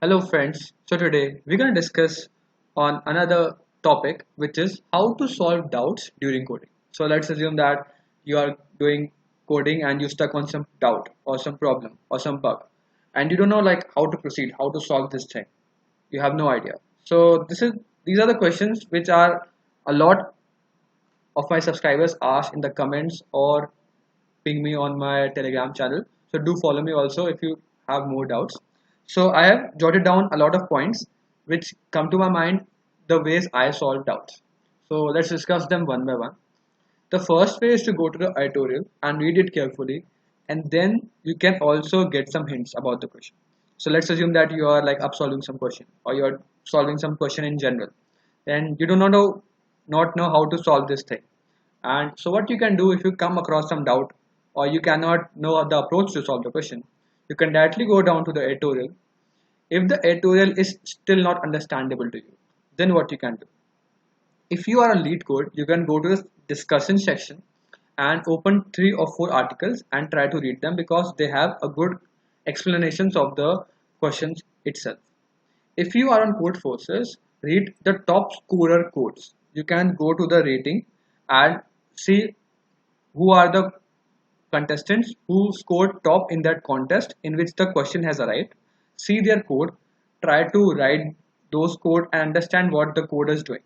Hello friends. So today we're going to discuss on another topic which is how to solve doubts during coding. So let's assume that you are doing coding and you stuck on some doubt or some problem or some bug and you don't know like how to proceed, how to solve this thing. You have no idea. So these are the questions which are a lot of my subscribers ask in the comments or ping me on my Telegram channel. So do follow me also if you have more doubts. So I have jotted down a lot of points which come to my mind the ways I solve doubts. So let's discuss them one by one. The first way is to go to the tutorial and read it carefully, and then you can also get some hints about the question. So let's assume that you are like up solving some question or you're solving some question in general, and you do not know how to solve this thing. And so what you can do if you come across some doubt or you cannot know the approach to solve the question, you can directly go down to the tutorial. If the tutorial is still not understandable to you, then what you can do? If you are a lead code, you can go to the discussion section and open 3 or 4 articles and try to read them because they have a good explanations of the questions itself. If you are on Codeforces, read the top scorer codes. You can go to the rating and see who are the contestants who scored top in that contest in which the question has arrived. See their code, try to write those code and understand what the code is doing.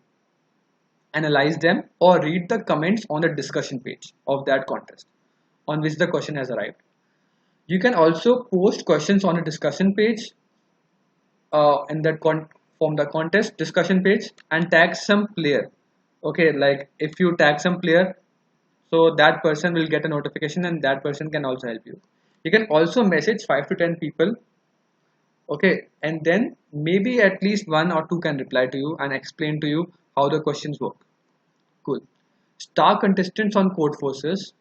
Analyze them or read the comments on the discussion page of that contest on which the question has arrived. You can also post questions on a discussion page in that from the contest discussion page and tag some player. Okay, like if you tag some player, so that person will get a notification and that person can also help you. You can also message 5 to 10 people. Okay, and then maybe at least 1 or 2 can reply to you and explain to you how the questions work. Cool. Star contestants on Codeforces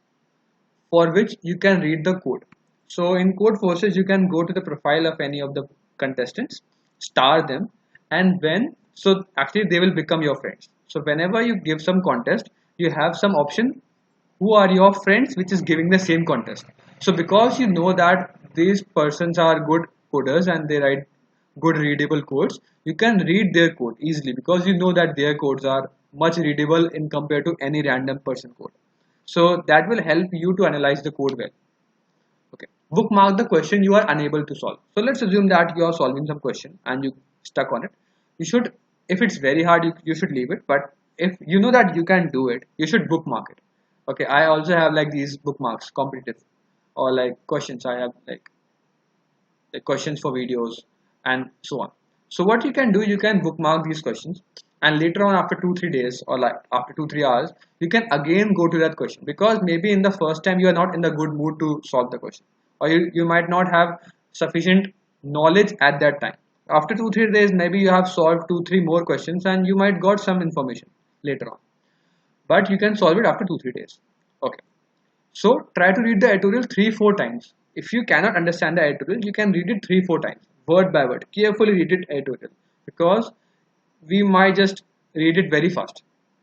for which you can read the code. So in Codeforces, you can go to the profile of any of the contestants, star them, and so actually they will become your friends. So whenever you give some contest, you have some option who are your friends which is giving the same contest. So because you know that these persons are good coders and they write good readable codes, you can read their code easily because you know that their codes are much readable in compared to any random person code. So that will help you to analyze the code well. Okay. Bookmark the question you are unable to solve. So let's assume that you are solving some question and you stuck on it. You should, if it's very hard, you should leave it. But if you know that you can do it, you should bookmark it. Okay. I also have like these bookmarks, competitive or like questions. I have like questions for videos and so on. So what you can do, you can bookmark these questions and later on after 2 3 days or like after 2 3 hours, you can again go to that question because maybe in the first time you are not in the good mood to solve the question or you might not have sufficient knowledge at that time. After 2 3 days, maybe you have solved 2 3 more questions and you might got some information later on, but you can solve it after 2 3 days. Okay. So try to read the tutorial 3 4 times. If you cannot understand the tutorial, you can read it 3 4 times, word by word. Carefully read it tutorial because we might just read it very fast.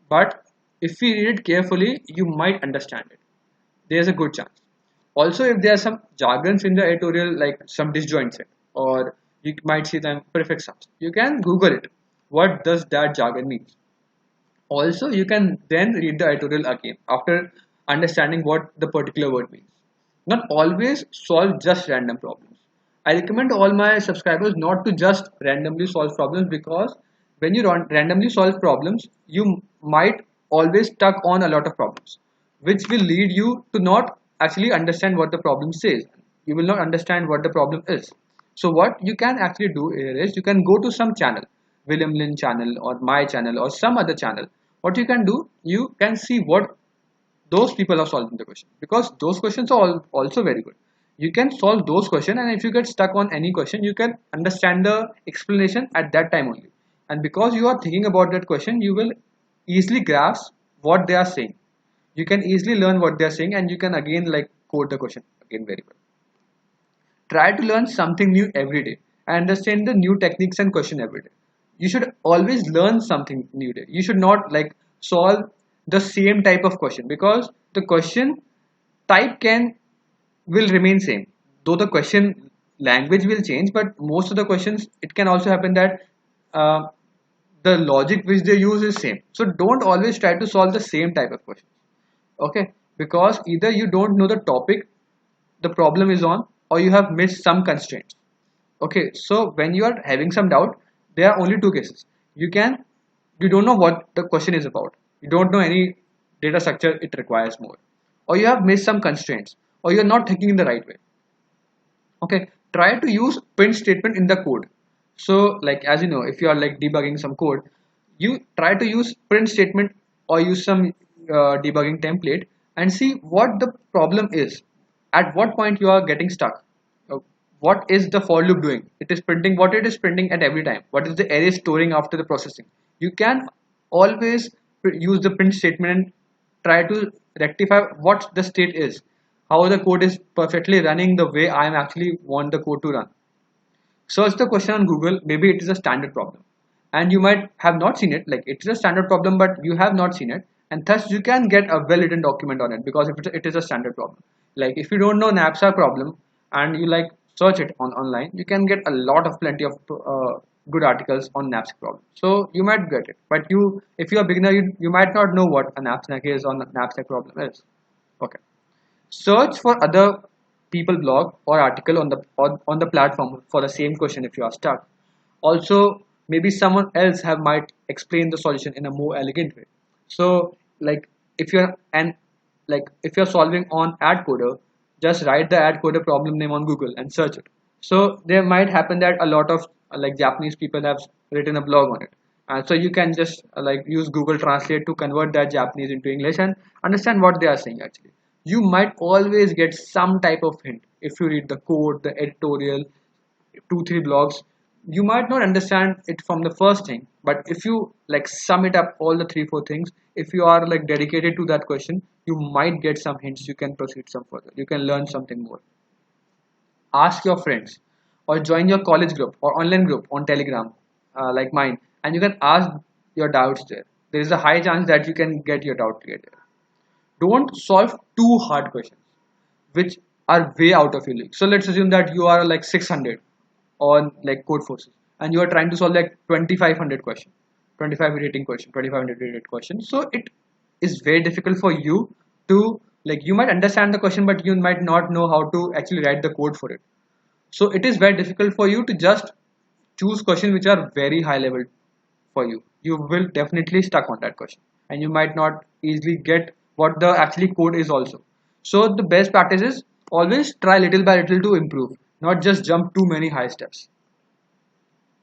But if we read it carefully, you might understand it. There's a good chance. Also, if there are some jargons in the tutorial, like some disjoints, or you might see them prefix sounds, you can Google it. What does that jargon mean? Also, you can then read the tutorial again after understanding what the particular word means. Not always solve just random problems. I recommend all my subscribers not to just randomly solve problems because when you randomly solve problems, you might always stuck on a lot of problems, which will lead you to not actually understand what the problem says. You will not understand what the problem is. So what you can actually do here is you can go to some channel, William Lin channel or my channel or some other channel. What you can do, you can see what those people are solving the question because those questions are also very good. You can solve those questions and if you get stuck on any question, you can understand the explanation at that time only. And because you are thinking about that question, you will easily grasp what they are saying. You can easily learn what they are saying and you can again like code the question again very well. Try to learn something new every day and understand the new techniques and question every day. You should always learn something new day. You should not like solve the same type of question because the question type can will remain same though the question language will change, but most of the questions, it can also happen that uh, the logic which they use is same. So don't always try to solve the same type of question. Okay, because either you don't know the topic the problem is on, or you have missed some constraints. Okay, so when you are having some doubt, there are only two cases. You don't know what the question is about, you don't know any data structure it requires more, or you have missed some constraints, or you're not thinking in the right way. Okay, try to use print statement in the code. So like, as you know, if you are like debugging some code, you try to use print statement or use some debugging template and see what the problem is, at what point you are getting stuck. Uh, what is the for loop doing? It is printing what it is printing at every time. What is the array storing after the processing? You can always use the print statement and try to rectify what the state is, how the code is perfectly running the way I am actually want the code to run. Search the question on Google. Maybe it is a standard problem and you might have not seen it, like it is a standard problem but you have not seen it, and thus you can get a well written document on it, because if it is a standard problem. Like if you don't know knapsack problem and you like search it on online, you can get a lot of plenty of good articles on knapsack problem, so you might get it. But you, if you are beginner, you might not know what a knapsack is or knapsack problem is. Okay, search for other people blog or article on the platform for the same question if you are stuck. Also, maybe someone else have might explain the solution in a more elegant way. So like if you're and like if you're solving on AdCoder, just write the AdCoder problem name on Google and search it. So there might happen that a lot of like Japanese people have written a blog on it, and so you can just like use Google Translate to convert that Japanese into English and understand what they are saying actually. You might always get some type of hint if you read the code, the editorial, 2 3 blogs. You might not understand it from the first thing, but if you like sum it up all the 3 4 things, if you are like dedicated to that question, you might get some hints. You can proceed some further, you can learn something more. Ask your friends or join your college group or online group on Telegram, like mine, and you can ask your doubts there. There is a high chance that you can get your doubt cleared there. Don't solve too hard questions which are way out of your league. So let's assume that you are like 600 on like code forces and you are trying to solve like 2500 question, 25 rating question, 2500 rated question. So it is very difficult for you to, like, you might understand the question but you might not know how to actually write the code for it. So it is very difficult for you to just choose questions which are very high level for you. You will definitely stuck on that question and you might not easily get what the actually code is also. So the best practice is always try little by little to improve, not just jump too many high steps.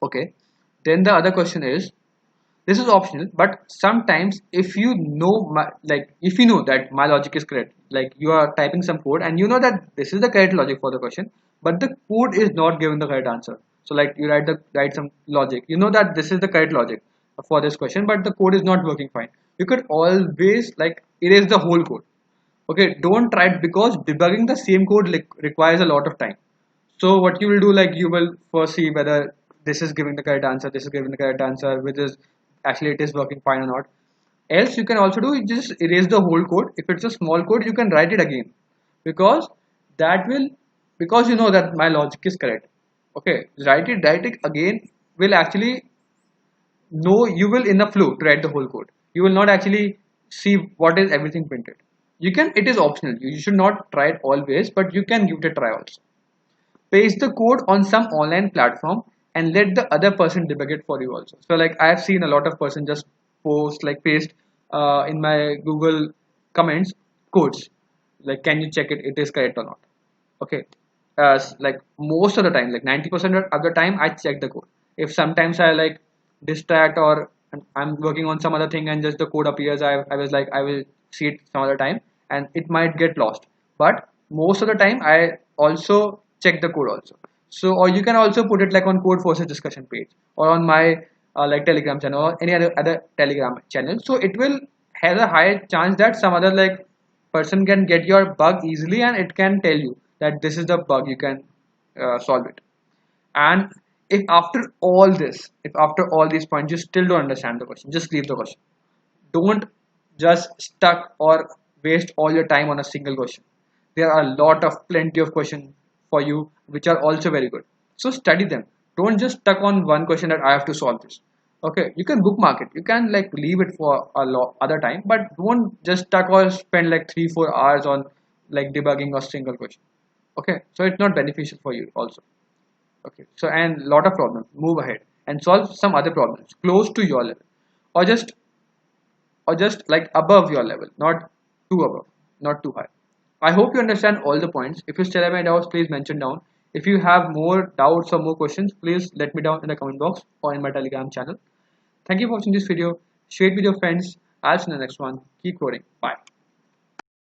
Okay, then the other question is, this is optional, but sometimes if you know like if you know that my logic is correct, like you are typing some code and you know that this is the correct logic for the question, but the code is not given the correct answer. So like you write some logic, you know that this is the correct logic for this question, but the code is not working fine. You could always like erase the whole code. Okay, don't try it, because debugging the same code like requires a lot of time. So what you will do, like you will first see whether this is giving the correct answer, this is giving the correct answer, which is actually it is working fine or not. Else you can also do, just erase the whole code. If it's a small code, you can write it again, because that will, because you know that my logic is correct. Okay, write it again will actually know, you will in the flow to write the whole code. You will not actually see what is everything printed. You can, it is optional. You should not try it always, but you can give it a try also. Paste the code on some online platform and let the other person debug it for you also. So like I have seen a lot of person just post like paste in my Google comments codes, like can you check it is correct or not. Okay, like most of the time, like 90% of the time I check the code. If sometimes I like distract or I'm working on some other thing and just the code appears, I was like I will see it some other time and it might get lost, but most of the time I also check the code also. So or you can also put it like on code forces discussion page or on my like Telegram channel or any other Telegram channel. So it will has a high chance that some other like person can get your bug easily and it can tell you that this is the bug, you can solve it. And if after all this, if after all these points you still don't understand the question, just leave the question. Don't just stuck or waste all your time on a single question. There are a lot of plenty of questions for you which are also very good. So study them. Don't just stuck on one question that I have to solve this. Okay, you can bookmark it. You can like leave it for a lot other time, but don't just stuck or spend like 3-4 hours on like debugging a single question. Okay, so it's not beneficial for you also. Okay, so and lot of problems. Move ahead and solve some other problems close to your level, or just like above your level, not too above, not too high. I hope you understand all the points. If you still have any doubts, please mention down. If you have more doubts or more questions, please let me down in the comment box or in my Telegram channel. Thank you for watching this video. Share it with your friends. I'll see you in the next one. Keep coding. Bye.